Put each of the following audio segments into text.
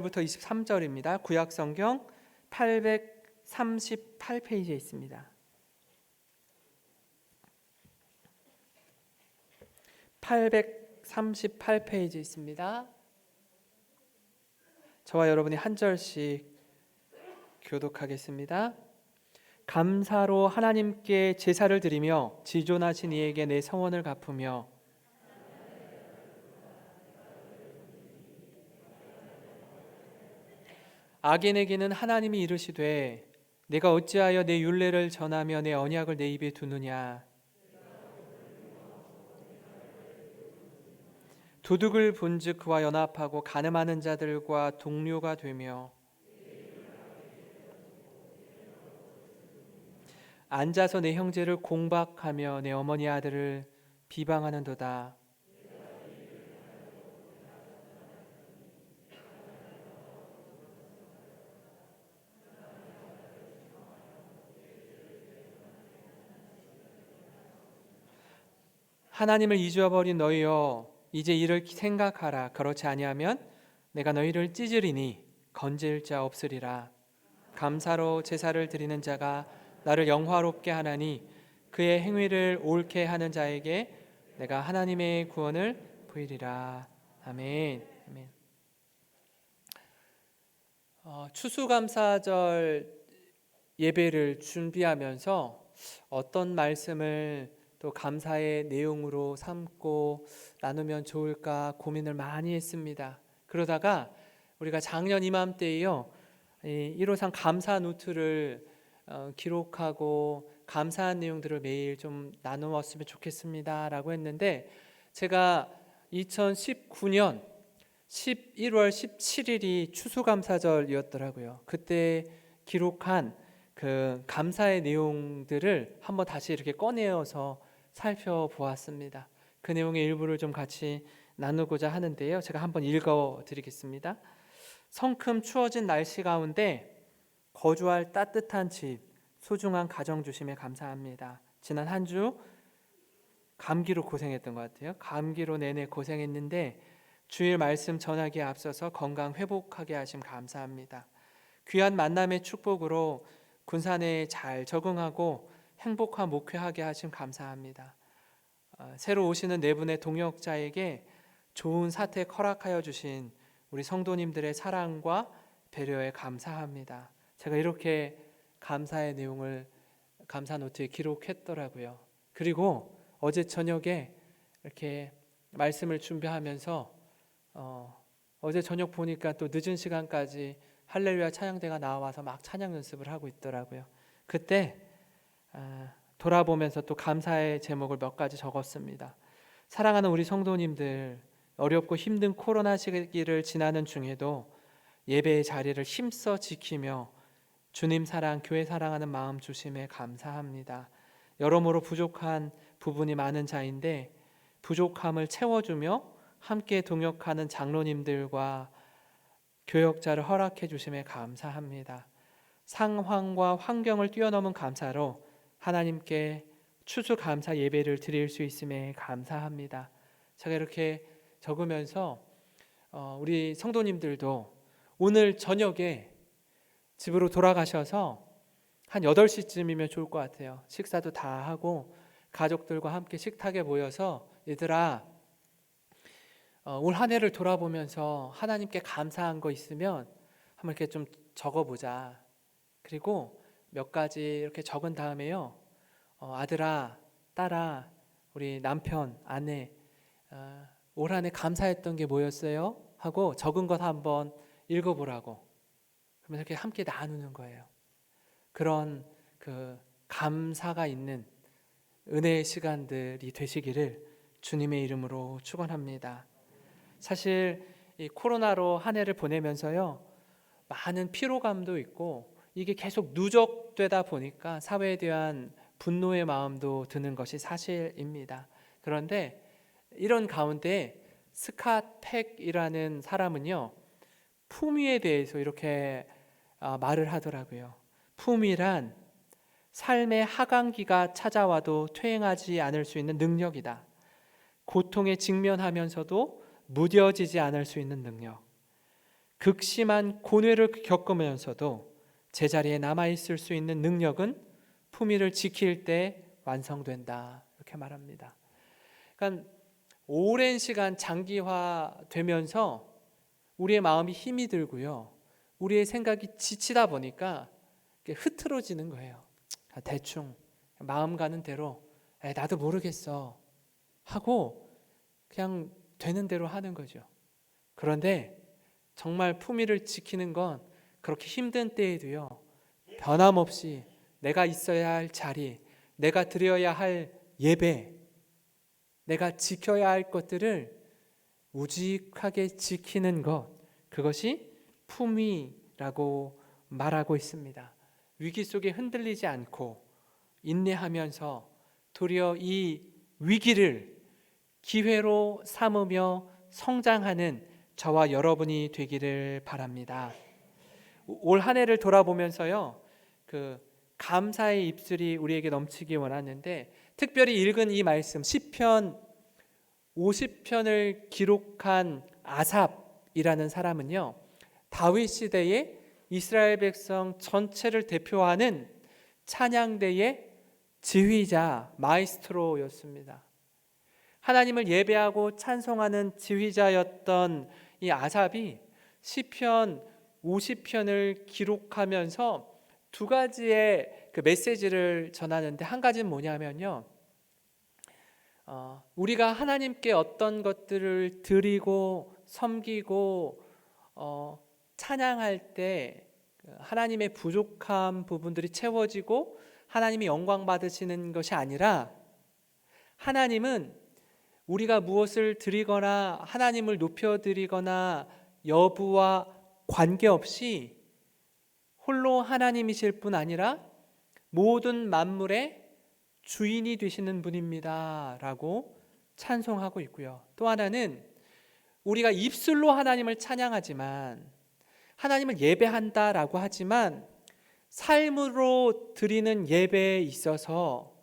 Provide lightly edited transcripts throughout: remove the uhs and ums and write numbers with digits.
부터 23절입니다. 구약성경 838페이지에 있습니다. 838페이지에 있습니다. 저와 여러분이 한 절씩 교독하겠습니다. 감사로 하나님께 제사를 드리며 지존하신 이에게 내 성원을 갚으며 악인에게는 하나님이 이르시되 내가 어찌하여 내 율례를 전하며 내 언약을 내 입에 두느냐. 도둑을 본즉 그와 연합하고 간음하는 자들과 동료가 되며 앉아서 내 형제를 공박하며 내 어머니 아들을 비방하는도다. 하나님을 잊어버린 너희여, 이제 이를 생각하라. 그렇지 아니하면 내가 너희를 찢으리니 건질 자 없으리라. 감사로 제사를 드리는 자가 나를 영화롭게 하나니 그의 행위를 옳게 하는 자에게 내가 하나님의 구원을 보이리라. 아멘. 아멘. 추수감사절 예배를 준비하면서 어떤 말씀을 또 감사의 내용으로 삼고 나누면 좋을까 고민을 많이 했습니다. 그러다가 우리가 작년 이맘때에요 1호상 감사 노트를 기록하고 감사한 내용들을 매일 좀 나누었으면 좋겠습니다 라고 했는데, 제가 2019년 11월 17일이 추수감사절이었더라고요. 그때 기록한 그 감사의 내용들을 한번 다시 이렇게 꺼내어서 살펴보았습니다. 그 내용의 일부를 좀 같이 나누고자 하는데요, 제가 한번 읽어 드리겠습니다. 성큼 추워진 날씨 가운데 거주할 따뜻한 집, 소중한 가정 주심에 감사합니다. 지난 한 주 감기로 고생했던 것 같아요. 감기로 내내 고생했는데 주일 말씀 전하기에 앞서서 건강 회복하게 하심 감사합니다. 귀한 만남의 축복으로 군산에 잘 적응하고 행복한 목회하게 하심 감사합니다. 새로 오시는 네 분의 동역자에게 좋은 사택 허락하여 주신 우리 성도님들의 사랑과 배려에 감사합니다. 제가 이렇게 감사의 내용을 감사 노트에 기록했더라고요. 그리고 어제 저녁에 이렇게 말씀을 준비하면서 어제 저녁 보니까 또 늦은 시간까지 할렐루야 찬양대가 나와서 막 찬양 연습을 하고 있더라고요. 그때 돌아보면서 또 감사의 제목을 몇 가지 적었습니다. 사랑하는 우리 성도님들, 어렵고 힘든 코로나 시기를 지나는 중에도 예배의 자리를 힘써 지키며 주님 사랑, 교회 사랑하는 마음 주심에 감사합니다. 여러모로 부족한 부분이 많은 자인데 부족함을 채워주며 함께 동역하는 장로님들과 교역자를 허락해 주심에 감사합니다. 상황과 환경을 뛰어넘은 감사로 하나님께 추수감사 예배를 드릴 수 있음에 감사합니다. 제가 이렇게 적으면서 우리 성도님들도 오늘 저녁에 집으로 돌아가셔서 한 8시쯤이면 좋을 것 같아요. 식사도 다 하고 가족들과 함께 식탁에 모여서 얘들아, 올 한 해를 돌아보면서 하나님께 감사한 거 있으면 한번 이렇게 좀 적어보자. 그리고 몇 가지 이렇게 적은 다음에요, 아들아, 딸아, 우리 남편, 아내, 올 한 해 감사했던 게 뭐였어요? 하고 적은 것 한번 읽어보라고. 그러면 이렇게 함께 나누는 거예요. 그런 그 감사가 있는 은혜의 시간들이 되시기를 주님의 이름으로 축원합니다. 사실 이 코로나로 한 해를 보내면서요, 많은 피로감도 있고 이게 계속 누적되다 보니까 사회에 대한 분노의 마음도 드는 것이 사실입니다. 그런데 이런 가운데 스캇 팩이라는 사람은요, 품위에 대해서 이렇게 말을 하더라고요. 품위란 삶의 하강기가 찾아와도 퇴행하지 않을 수 있는 능력이다. 고통에 직면하면서도 무뎌지지 않을 수 있는 능력. 극심한 고뇌를 겪으면서도 제자리에 남아있을 수 있는 능력은 품위를 지킬 때 완성된다, 이렇게 말합니다. 그러니까 오랜 시간 장기화되면서 우리의 마음이 힘이 들고요, 우리의 생각이 지치다 보니까 흐트러지는 거예요. 대충 마음 가는 대로 나도 모르겠어 하고 그냥 되는 대로 하는 거죠. 그런데 정말 품위를 지키는 건 그렇게 힘든 때에도요, 변함없이 내가 있어야 할 자리, 내가 드려야 할 예배, 내가 지켜야 할 것들을 우직하게 지키는 것, 그것이 품위라고 말하고 있습니다. 위기 속에 흔들리지 않고 인내하면서 도리어 이 위기를 기회로 삼으며 성장하는 저와 여러분이 되기를 바랍니다. 올 한 해를 돌아보면서요, 감사의 입술이 우리에게 넘치기 원하는데, 특별히 읽은 이 말씀 시편 50편을 기록한 아삽이라는 사람은요, 다윗 시대에 이스라엘 백성 전체를 대표하는 찬양대의 지휘자, 마이스트로였습니다. 하나님을 예배하고 찬송하는 지휘자였던 이 아삽이 시편 50편을 기록하면서 두 가지의 메시지를 전하는데, 한 가지는 뭐냐면요, 우리가 하나님께 어떤 것들을 드리고 섬기고 찬양할 때 하나님의 부족한 부분들이 채워지고 하나님이 영광 받으시는 것이 아니라, 하나님은 우리가 무엇을 드리거나 하나님을 높여드리거나 여부와 관계없이 홀로 하나님이실 뿐 아니라 모든 만물의 주인이 되시는 분입니다 라고 찬송하고 있고요. 또 하나는 우리가 입술로 하나님을 찬양하지만, 하나님을 예배한다라고 하지만, 삶으로 드리는 예배에 있어서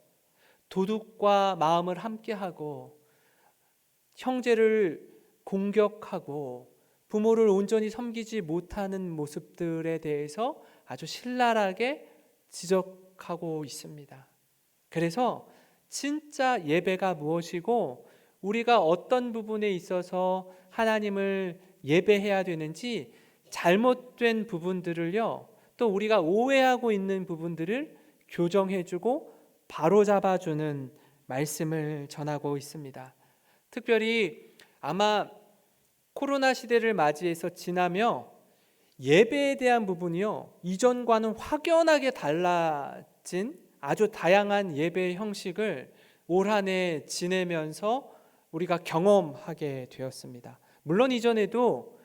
도둑과 마음을 함께하고 형제를 공격하고 부모를 온전히 섬기지 못하는 모습들에 대해서 아주 신랄하게 지적하고 있습니다. 그래서 진짜 예배가 무엇이고 우리가 어떤 부분에 있어서 하나님을 예배해야 되는지, 잘못된 부분들을요, 또 우리가 오해하고 있는 부분들을 교정해주고 바로잡아주는 말씀을 전하고 있습니다. 특별히 아마 코로나 시대를 맞이해서 지나며 예배에 대한 부분이요, 이전과는 확연하게 달라진 아주 다양한 예배 형식을 올 한 해 지내면서 우리가 경험하게 되었습니다. 물론 이전에도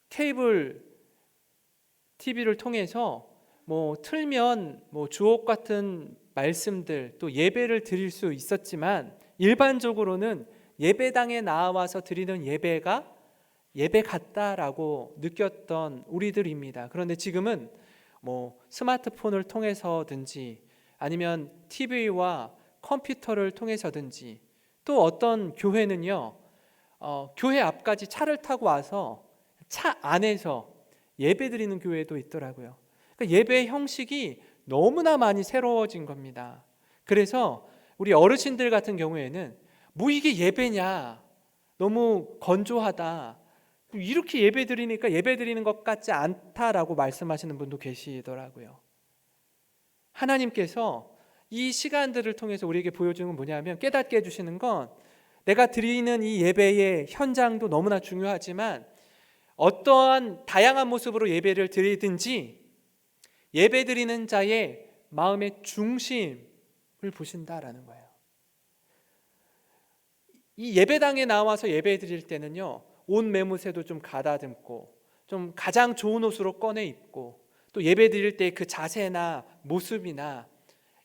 케이블 TV를 통해서 틀면 주옥 같은 말씀들, 또 예배를 드릴 수 있었지만, 일반적으로는 예배당에 나와서 드리는 예배가 예배 같다라고 느꼈던 우리들입니다. 그런데 지금은 스마트폰을 통해서든지 아니면 TV와 컴퓨터를 통해서든지, 또 어떤 교회는요, 교회 앞까지 차를 타고 와서 차 안에서 예배 드리는 교회도 있더라고요. 그러니까 예배 형식이 너무나 많이 새로워진 겁니다. 그래서 우리 어르신들 같은 경우에는 이게 예배냐, 너무 건조하다, 이렇게 예배 드리니까 예배 드리는 것 같지 않다라고 말씀하시는 분도 계시더라고요. 하나님께서 이 시간들을 통해서 우리에게 보여주는 건 뭐냐면, 깨닫게 해주시는 건, 내가 드리는 이 예배의 현장도 너무나 중요하지만 어떠한 다양한 모습으로 예배를 드리든지 예배 드리는 자의 마음의 중심을 보신다라는 거예요. 이 예배당에 나와서 예배 드릴 때는요, 옷 매무새도 좀 가다듬고 좀 가장 좋은 옷으로 꺼내 입고, 또 예배 드릴 때 그 자세나 모습이나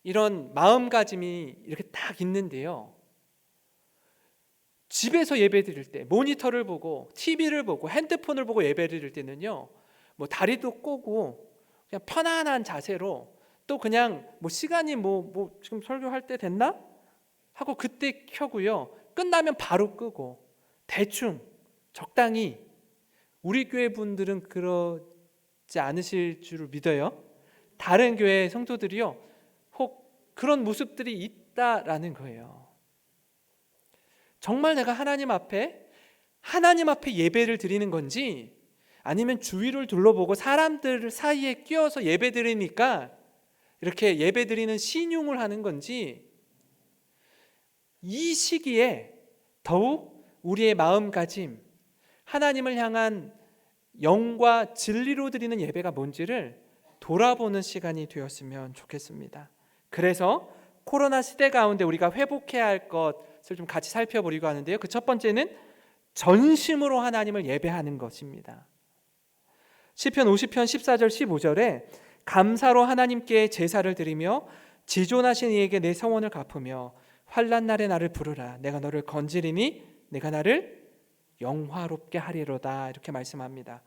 이런 마음가짐이 이렇게 딱 있는데요, 집에서 예배 드릴 때 모니터를 보고 TV를 보고 핸드폰을 보고 예배 드릴 때는요, 다리도 꼬고 그냥 편안한 자세로, 또 그냥 시간이 지금 설교할 때 됐나? 하고 그때 켜고요, 끝나면 바로 끄고 대충 적당히 우리 교회 분들은 그러지 않으실 줄 믿어요. 다른 교회 성도들이요, 혹 그런 모습들이 있다라는 거예요. 정말 내가 하나님 앞에 예배를 드리는 건지, 아니면 주위를 둘러보고 사람들 사이에 끼어서 예배 드리니까 이렇게 예배 드리는 신용을 하는 건지, 이 시기에 더욱 우리의 마음가짐, 하나님을 향한 영과 진리로 드리는 예배가 뭔지를 돌아보는 시간이 되었으면 좋겠습니다. 그래서 코로나 시대 가운데 우리가 회복해야 할 것을 좀 같이 살펴보려고 하는데요. 그 첫 번째는 전심으로 하나님을 예배하는 것입니다. 시편 50편 14절 15절에 감사로 하나님께 제사를 드리며 지존하신 이에게 내 성원을 갚으며 환난 날에 나를 부르라. 내가 너를 건지리니 내가 나를 영화롭게 하리로다. 이렇게 말씀합니다.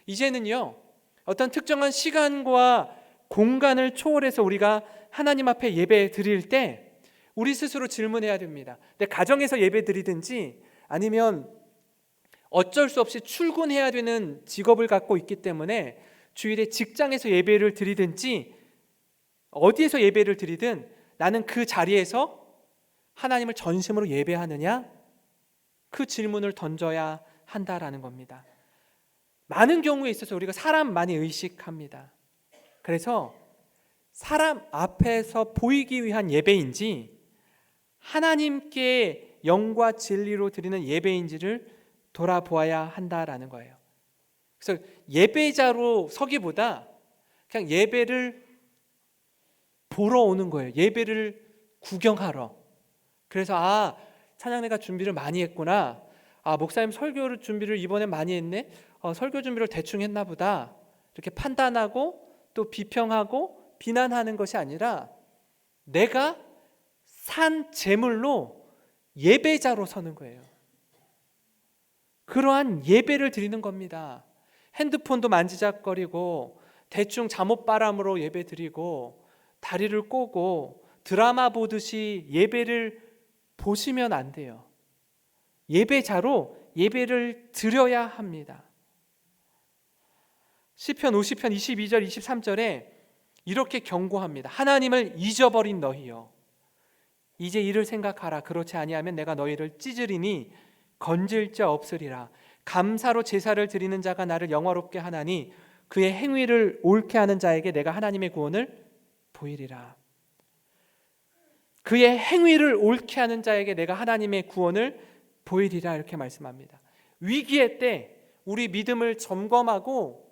이제는요, 어떤 특정한 시간과 공간을 초월해서 우리가 하나님 앞에 예배 드릴 때 우리 스스로 질문해야 됩니다. 내 가정에서 예배 드리든지, 아니면 어쩔 수 없이 출근해야 되는 직업을 갖고 있기 때문에 주일에 직장에서 예배를 드리든지 어디에서 예배를 드리든 나는 그 자리에서 하나님을 전심으로 예배하느냐? 그 질문을 던져야 한다라는 겁니다. 많은 경우에 있어서 우리가 사람 많이 의식합니다. 그래서 사람 앞에서 보이기 위한 예배인지 하나님께 영과 진리로 드리는 예배인지를 돌아보아야 한다라는 거예요. 그래서 예배자로 서기보다 그냥 예배를 보러 오는 거예요. 예배를 구경하러. 그래서 찬양대가 준비를 많이 했구나. 목사님 설교 준비를 이번에 많이 했네. 설교 준비를 대충 했나 보다. 이렇게 판단하고 또 비평하고 비난하는 것이 아니라 내가 산 제물로 예배자로 서는 거예요. 그러한 예배를 드리는 겁니다. 핸드폰도 만지작거리고 대충 잠옷바람으로 예배 드리고 다리를 꼬고 드라마 보듯이 예배를 보시면 안 돼요. 예배자로 예배를 드려야 합니다. 시편 50편 22절 23절에 이렇게 경고합니다. 하나님을 잊어버린 너희여, 이제 이를 생각하라. 그렇지 아니하면 내가 너희를 찢으리니 건질 자 없으리라. 감사로 제사를 드리는 자가 나를 영화롭게 하나니 그의 행위를 옳게 하는 자에게 내가 하나님의 구원을 보이리라. 그의 행위를 옳게 하는 자에게 내가 하나님의 구원을 보이리라. 이렇게 말씀합니다. 위기의 때 우리 믿음을 점검하고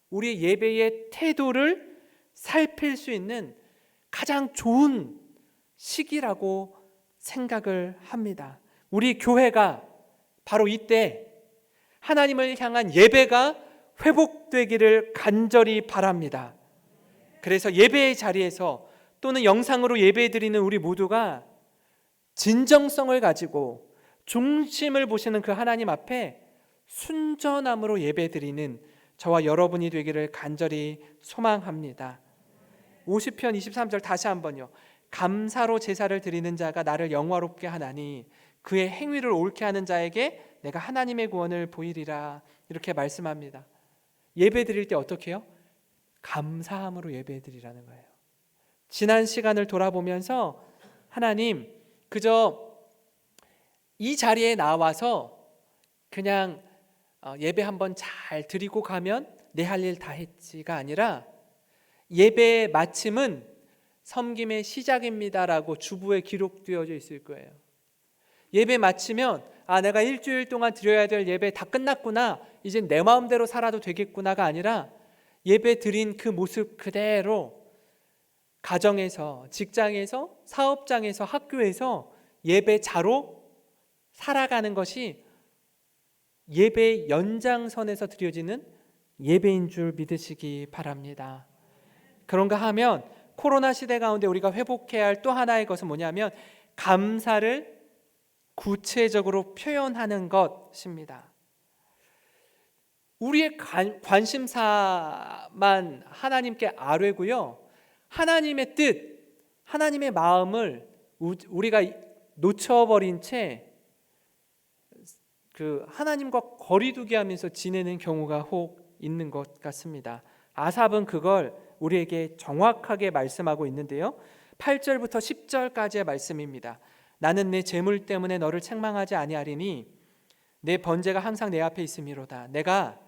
우리 예배의 태도를 살필 수 있는 가장 좋은 시기라고 생각을 합니다. 우리 교회가 바로 이때 하나님을 향한 예배가 회복되기를 간절히 바랍니다. 그래서 예배의 자리에서 또는 영상으로 예배드리는 우리 모두가 진정성을 가지고 중심을 보시는 그 하나님 앞에 순전함으로 예배드리는 저와 여러분이 되기를 간절히 소망합니다. 50편 23절 다시 한번요. 감사로 제사를 드리는 자가 나를 영화롭게 하나니 그의 행위를 옳게 하는 자에게 내가 하나님의 구원을 보이리라. 이렇게 말씀합니다. 예배 드릴 때 어떻게 해요? 감사함으로 예배 드리라는 거예요. 지난 시간을 돌아보면서 하나님, 그저 이 자리에 나와서 그냥 예배 한번 잘 드리고 가면 내 할 일 다 했지가 아니라 예배의 마침은 섬김의 시작입니다라고 주부에 기록되어져 있을 거예요. 예배 마치면 내가 일주일 동안 드려야 될 예배 다 끝났구나, 이제 내 마음대로 살아도 되겠구나가 아니라 예배 드린 그 모습 그대로 가정에서, 직장에서, 사업장에서, 학교에서 예배자로 살아가는 것이 예배의 연장선에서 드려지는 예배인 줄 믿으시기 바랍니다. 그런가 하면 코로나 시대 가운데 우리가 회복해야 할 또 하나의 것은 뭐냐면 감사를 구체적으로 표현하는 것입니다. 우리의 관심사만 하나님께 아뢰고요, 하나님의 뜻, 하나님의 마음을 우리가 놓쳐버린 채 하나님과 거리두기 하면서 지내는 경우가 혹 있는 것 같습니다. 아삽은 그걸 우리에게 정확하게 말씀하고 있는데요. 8절부터 10절까지의 말씀입니다. 나는 내 재물 때문에 너를 책망하지 아니하리니 내 번제가 항상 내 앞에 있음이로다. 내가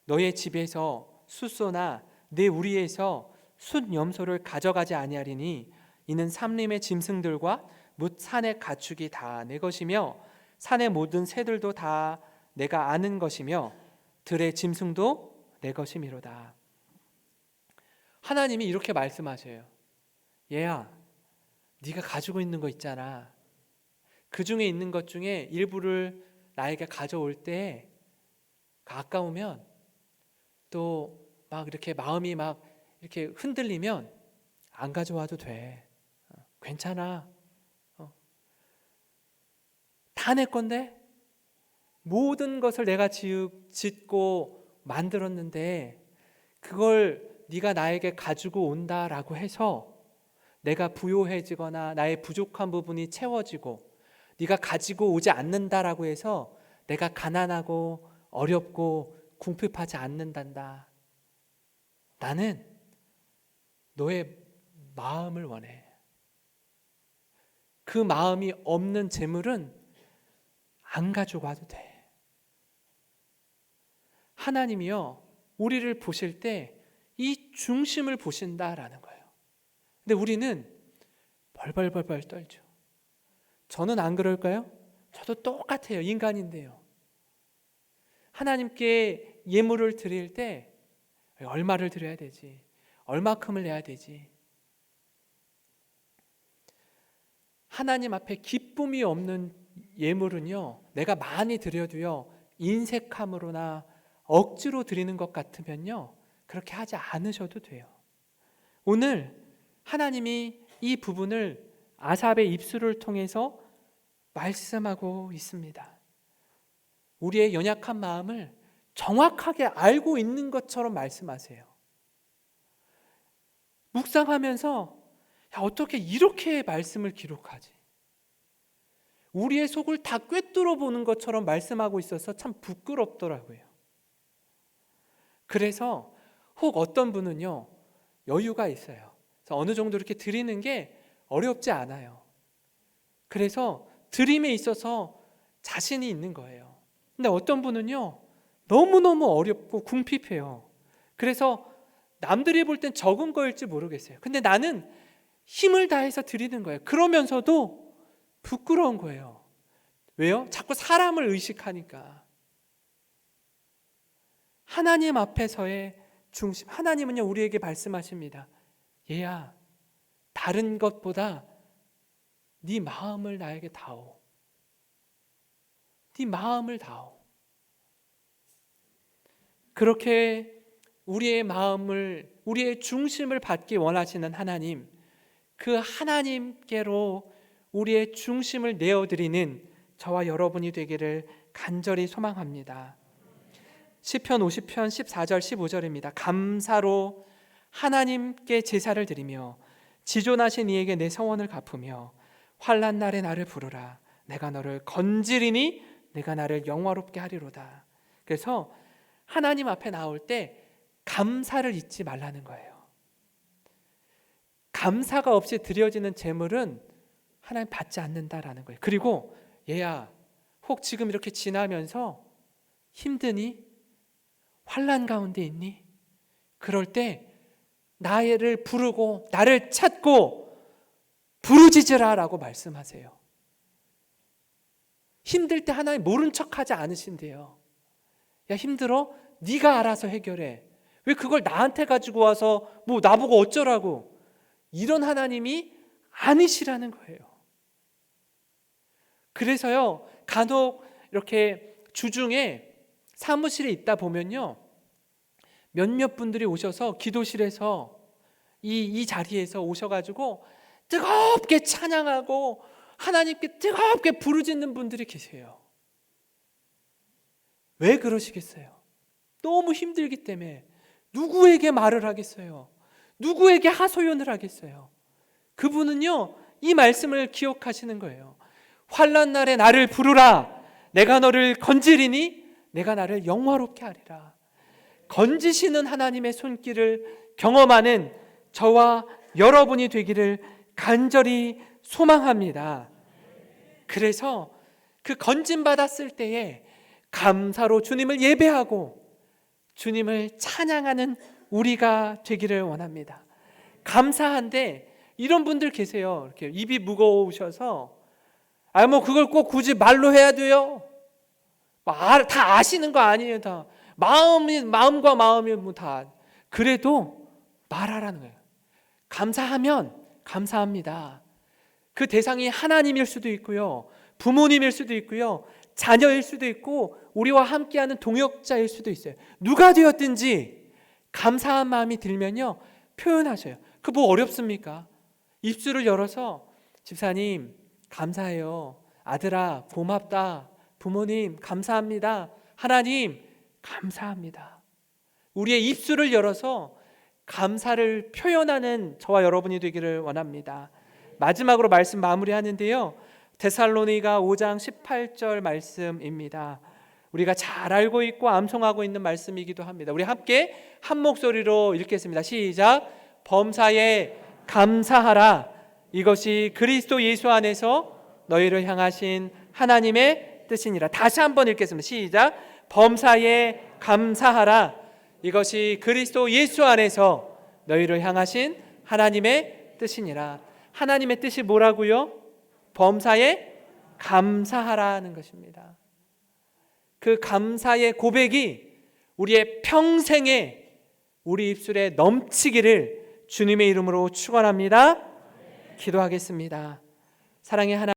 너의 집에서 숫소나 내 우리에서 숫염소를 가져가지 아니하리니 이는 삼림의 짐승들과 뭇 산의 가축이 다 내 것이며 산의 모든 새들도 다 내가 아는 것이며 들의 짐승도 내 것이미로다. 하나님이 이렇게 말씀하셔요. 얘야, 네가 가지고 있는 거 있잖아. 그 중에 있는 것 중에 일부를 나에게 가져올 때 아까우면 또 막 이렇게 마음이 막 이렇게 흔들리면 안 가져와도 돼. 괜찮아. 다 내 건데 모든 것을 내가 짓고 만들었는데 그걸 네가 나에게 가지고 온다라고 해서 내가 부요해지거나 나의 부족한 부분이 채워지고 네가 가지고 오지 않는다라고 해서 내가 가난하고 어렵고 궁핍하지 않는단다. 나는 너의 마음을 원해. 그 마음이 없는 재물은 안 가지고 와도 돼. 하나님이요, 우리를 보실 때 이 중심을 보신다라는 거예요. 근데 우리는 벌벌벌벌 떨죠. 저는 안 그럴까요? 저도 똑같아요. 인간인데요. 하나님께 예물을 드릴 때 얼마를 드려야 되지? 얼마큼을 내야 되지? 하나님 앞에 기쁨이 없는 예물은요, 내가 많이 드려도요, 인색함으로나 억지로 드리는 것 같으면요, 그렇게 하지 않으셔도 돼요. 오늘 하나님이 이 부분을 아삽의 입술을 통해서 말씀하고 있습니다. 우리의 연약한 마음을 정확하게 알고 있는 것처럼 말씀하세요. 묵상하면서 어떻게 이렇게 말씀을 기록하지? 우리의 속을 다 꿰뚫어 보는 것처럼 말씀하고 있어서 참 부끄럽더라고요. 그래서 혹 어떤 분은요, 여유가 있어요. 그래서 어느 정도 이렇게 드리는 게 어렵지 않아요. 그래서 드림에 있어서 자신이 있는 거예요. 근데 어떤 분은요, 너무너무 어렵고 궁핍해요. 그래서 남들이 볼 땐 적은 거일지 모르겠어요. 근데 나는 힘을 다해서 드리는 거예요. 그러면서도 부끄러운 거예요. 왜요? 자꾸 사람을 의식하니까. 하나님 앞에서의 중심, 하나님은요, 우리에게 말씀하십니다. 얘야, 다른 것보다 네 마음을 나에게 다오. 네 마음을 다오. 그렇게 우리의 마음을, 우리의 중심을 받기 원하시는 하나님, 그 하나님께로 우리의 중심을 내어드리는 저와 여러분이 되기를 간절히 소망합니다. 시편 50편 14절 15절입니다. 감사로 하나님께 제사를 드리며 지존하신 이에게 내 성원을 갚으며 환난 날에 나를 부르라. 내가 너를 건지리니 내가 나를 영화롭게 하리로다. 그래서 하나님 앞에 나올 때 감사를 잊지 말라는 거예요. 감사가 없이 드려지는 제물은 하나님 받지 않는다라는 거예요. 그리고 얘야, 혹 지금 이렇게 지나면서 힘드니? 환난 가운데 있니? 그럴 때 나를 부르고 나를 찾고 부르짖으라라고 말씀하세요. 힘들 때 하나님 모른 척하지 않으신대요. 야, 힘들어? 네가 알아서 해결해. 왜 그걸 나한테 가지고 와서 뭐 나보고 어쩌라고. 이런 하나님이 아니시라는 거예요. 그래서요, 간혹 이렇게 주중에 사무실에 있다 보면요, 몇몇 분들이 오셔서 기도실에서 이 자리에서 오셔가지고 뜨겁게 찬양하고 하나님께 뜨겁게 부르짖는 분들이 계세요. 왜 그러시겠어요? 너무 힘들기 때문에. 누구에게 말을 하겠어요? 누구에게 하소연을 하겠어요? 그분은요, 이 말씀을 기억하시는 거예요. 환난 날에 나를 부르라. 내가 너를 건지리니 내가 나를 영화롭게 하리라. 건지시는 하나님의 손길을 경험하는 저와 여러분이 되기를 간절히 소망합니다. 그래서 그 건짐 받았을 때에 감사로 주님을 예배하고 주님을 찬양하는 우리가 되기를 원합니다. 감사한데 이런 분들 계세요. 이렇게 입이 무거우셔서 그걸 꼭 굳이 말로 해야 돼요. 다 아시는 거 아니에요. 다 마음과 마음이 다. 그래도 말하라는 거예요. 감사하면 감사합니다. 그 대상이 하나님일 수도 있고요, 부모님일 수도 있고요, 자녀일 수도 있고 우리와 함께하는 동역자일 수도 있어요. 누가 되었든지 감사한 마음이 들면요 표현하셔요. 그 뭐 어렵습니까? 입술을 열어서 집사님 감사해요, 아들아 고맙다, 부모님 감사합니다, 하나님 감사합니다. 우리의 입술을 열어서 감사를 표현하는 저와 여러분이 되기를 원합니다. 마지막으로 말씀 마무리하는데요, 데살로니가 5장 18절 말씀입니다. 우리가 잘 알고 있고 암송하고 있는 말씀이기도 합니다. 우리 함께 한 목소리로 읽겠습니다. 시작. 범사에 감사하라. 이것이 그리스도 예수 안에서 너희를 향하신 하나님의 뜻이니라. 다시 한번 읽겠습니다. 시작. 범사에 감사하라. 이것이 그리스도 예수 안에서 너희를 향하신 하나님의 뜻이니라. 하나님의 뜻이 뭐라고요? 범사에 감사하라는 것입니다. 그 감사의 고백이 우리의 평생에 우리 입술에 넘치기를 주님의 이름으로 축원합니다. 기도하겠습니다. 사랑의 하나님,